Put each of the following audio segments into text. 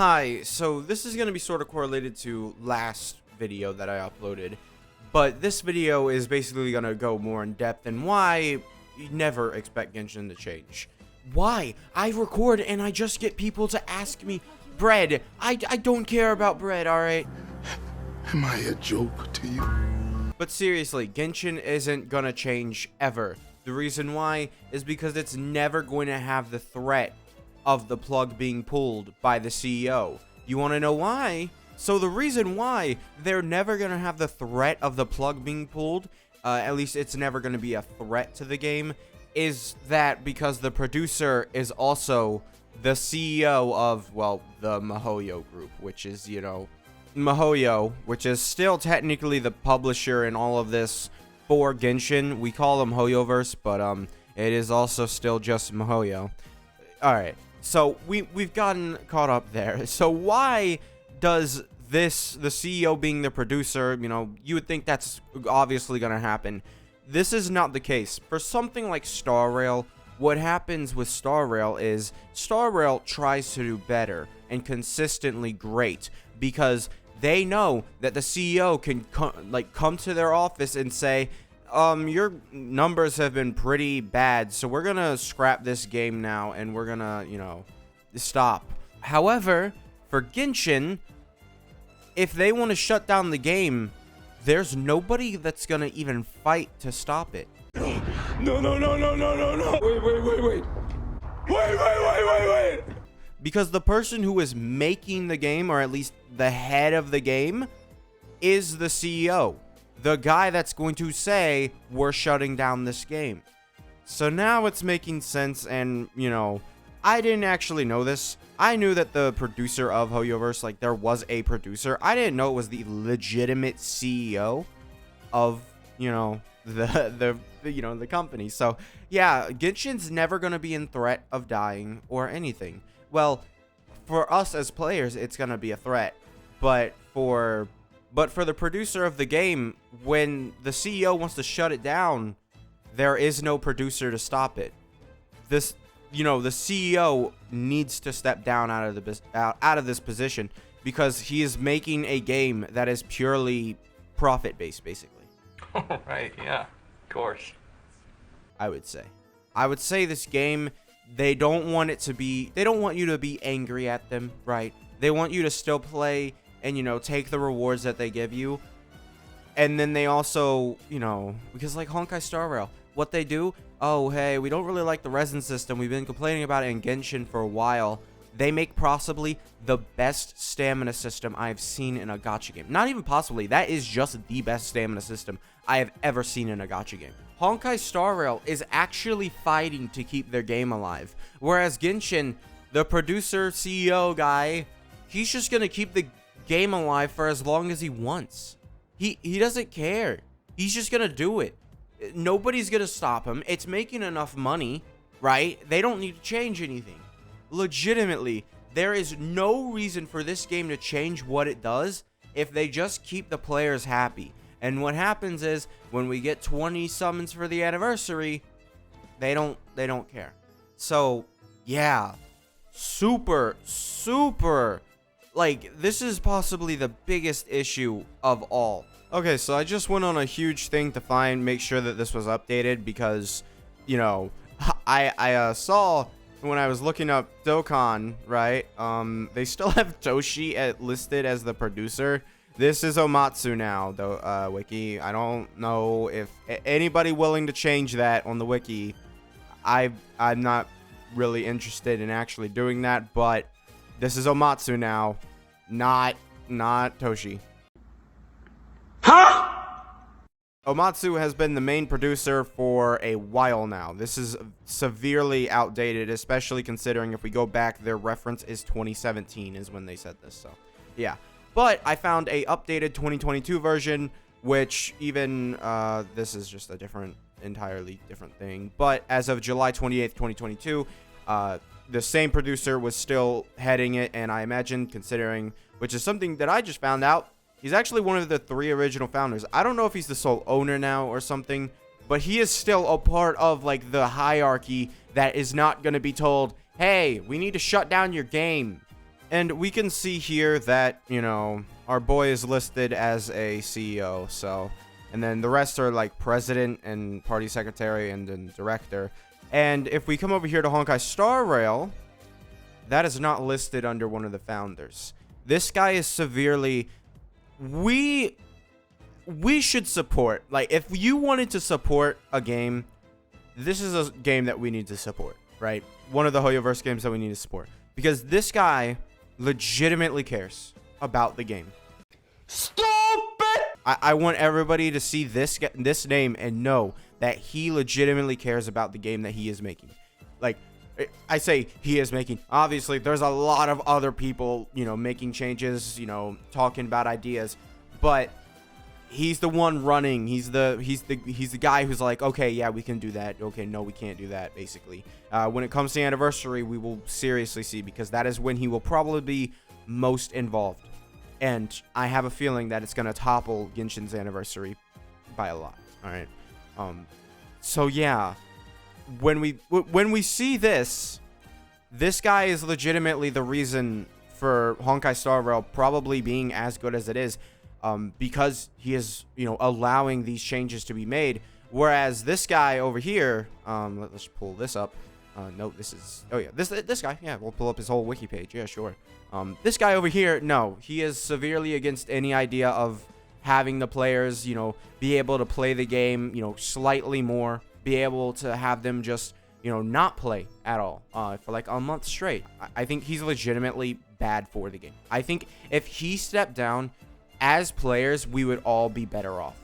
Hi, so this is going to be sort of correlated to last video that I uploaded, but this video is basically going to go more in depth in why you never expect Genshin to change. Why? I record and I just get people to ask me, bread. I don't care about bread, alright? Am I a joke to you? But seriously, Genshin isn't going to change ever. The reason why is because it's never going to have the threat of the plug being pulled by the CEO. You want to know why? So the reason why they're never going to have the threat of the plug being pulled, at least it's never going to be a threat to the game, is that because the producer is also the CEO of, well, the MiHoYo group, which is, MiHoYo, which is still technically the publisher in all of this for Genshin. We call them HoYoverse, but it is also still just MiHoYo. Alright, so we've gotten caught up there. So why does this, the CEO being the producer, you would think that's obviously going to happen. This is not the case. For something like Star Rail, what happens with Star Rail is Star Rail tries to do better and consistently great because they know that the CEO can come to their office and say, your numbers have been pretty bad, so we're gonna scrap this game now and we're gonna, stop. However, for Genshin, if they want to shut down the game, there's nobody that's gonna even fight to stop it. No. Wait. Because the person who is making the game, or at least the head of the game, is the CEO. The guy that's going to say, we're shutting down this game. So now it's making sense, and, I didn't actually know this. I knew that the producer of HoYoverse, there was a producer. I didn't know it was the legitimate CEO of, the company. So, yeah, Genshin's never going to be in threat of dying or anything. Well, for us as players, it's going to be a threat. But for the producer of the game, when the CEO wants to shut it down, there is no producer to stop it. The CEO needs to step down out of this position because he is making a game that is purely profit-based, basically. Right, yeah, of course. I would say this game, they don't want you to be angry at them, right? They want you to still play and, take the rewards that they give you. And then they also, because like Honkai Star Rail, what they do, oh, hey, we don't really like the resin system. We've been complaining about it in Genshin for a while. They make possibly the best stamina system I've seen in a gacha game. Not even possibly. That is just the best stamina system I have ever seen in a gacha game. Honkai Star Rail is actually fighting to keep their game alive. Whereas Genshin, the producer, CEO guy, he's just going to keep the game alive for as long as he wants. He doesn't care. He's just going to do it. Nobody's going to stop him. It's making enough money, right? They don't need to change anything. Legitimately, there is no reason for this game to change what it does if they just keep the players happy. And what happens is when we get 20 summons for the anniversary, they don't care. So, yeah, super this is possibly the biggest issue of all. Okay, so I just went on a huge thing to make sure that this was updated because, I saw when I was looking up Dokkan, right? They still have Toshi listed as the producer. This is Omatsu now, though, wiki. I don't know if anybody willing to change that on the wiki. I'm not really interested in actually doing that, but this is Omatsu now, not Toshi. Huh? Omatsu has been the main producer for a while now. This is severely outdated, especially considering if we go back, their reference is 2017 is when they said this, so yeah. But I found a updated 2022 version, which even, this is just a entirely different thing. But as of July 28th, 2022, the same producer was still heading it, and I imagine, considering, which is something that I just found out, he's actually one of the 3 original founders. I don't know if he's the sole owner now or something, but he is still a part of, the hierarchy that is not going to be told, hey, we need to shut down your game. And we can see here that, you know, our boy is listed as a CEO, so, and then the rest are like president and party secretary and then director. And if we come over here to Honkai Star Rail, that is not listed under one of the founders. This guy is severely, we should support, like, if you wanted to support a game, this is a game that we need to support, right? One of the Hoyoverse games that we need to support, because this guy legitimately cares about the game. Stupid! I want everybody to see this name and know that he legitimately cares about the game that he is making. Like, I say he is making. Obviously, there's a lot of other people, you know, making changes, you know, talking about ideas, but he's the one running. He's the guy who's like, okay, yeah, we can do that. Okay, no, we can't do that. Basically, when it comes to anniversary, we will seriously see, because that is when he will probably be most involved, and I have a feeling that it's gonna topple Genshin's anniversary by a lot. All right, so yeah, when we see this guy is legitimately the reason for Honkai Star Rail probably being as good as it is. Because he is, you know, allowing these changes to be made. Whereas this guy over here, let's pull this up. No, this is, oh yeah, this guy, yeah, we'll pull up his whole wiki page. Yeah, sure. This guy over here, no, he is severely against any idea of having the players, you know, be able to play the game, you know, slightly more, be able to have them just, you know, not play at all, for like a month straight. I think he's legitimately bad for the game. I think if he stepped down, as players, we would all be better off.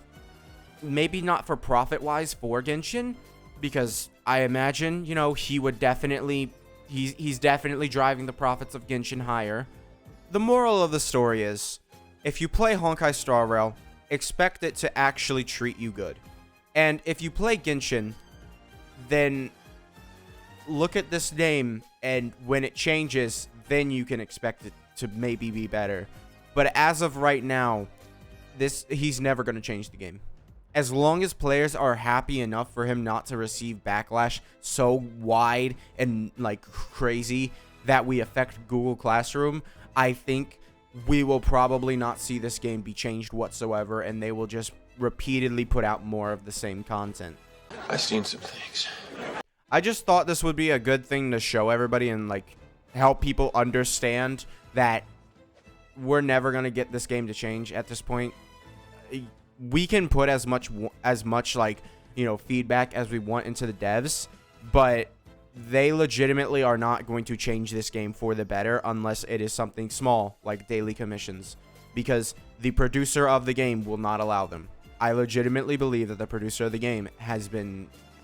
Maybe not for profit-wise for Genshin, because I imagine, you know, he would definitely, he's definitely driving the profits of Genshin higher. The moral of the story is, if you play Honkai Star Rail, expect it to actually treat you good. And if you play Genshin, then look at this name, and when it changes, then you can expect it to maybe be better. But as of right now, he's never going to change the game. As long as players are happy enough for him not to receive backlash so wide and like crazy that we affect Google Classroom, I think we will probably not see this game be changed whatsoever, and they will just repeatedly put out more of the same content. I've seen some things. I just thought this would be a good thing to show everybody and like help people understand that we're never going to get this game to change at this point. We can put as much like, you know, feedback as we want into the devs, but they legitimately are not going to change this game for the better unless it is something small like daily commissions, because the producer of the game will not allow them. I legitimately believe that the producer of the game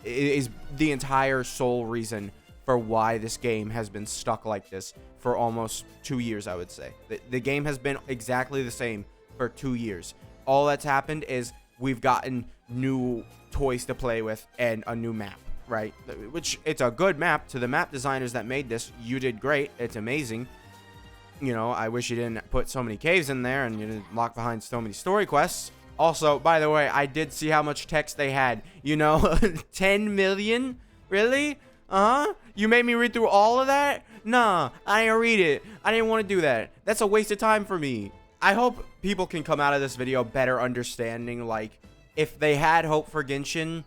is the entire sole reason for why this game has been stuck like this for almost 2 years, I would say. The game has been exactly the same for 2 years. All that's happened is we've gotten new toys to play with and a new map, right? Which, it's a good map. To the map designers that made this, you did great. It's amazing. You know, I wish you didn't put so many caves in there and you didn't lock behind so many story quests. Also, by the way, I did see how much text they had. You know, 10 million? Really? You made me read through all of that? Nah, I didn't read it. I didn't want to do that. That's a waste of time for me. I hope people can come out of this video better understanding, like, if they had hope for Genshin,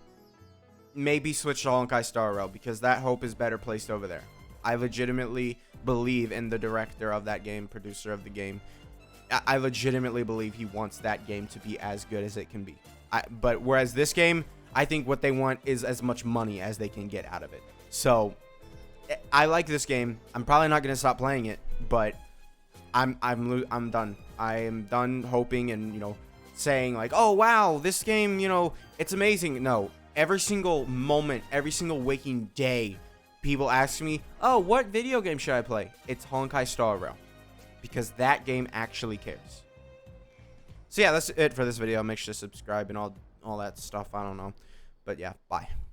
maybe switch to Honkai Star Rail, because that hope is better placed over there. I legitimately believe in the director of that game, producer of the game. I legitimately believe he wants that game to be as good as it can be. But whereas this game, I think what they want is as much money as they can get out of it. So I like this game. I'm probably not going to stop playing it, but I'm done. I am done hoping and, you know, saying like, oh wow, this game, you know, it's amazing. No, every single moment, every single waking day, people ask me, oh, what video game should I play? It's Honkai Star Rail, because that game actually cares. So yeah, that's it for this video. Make sure to subscribe and all that stuff. I don't know, but yeah, bye.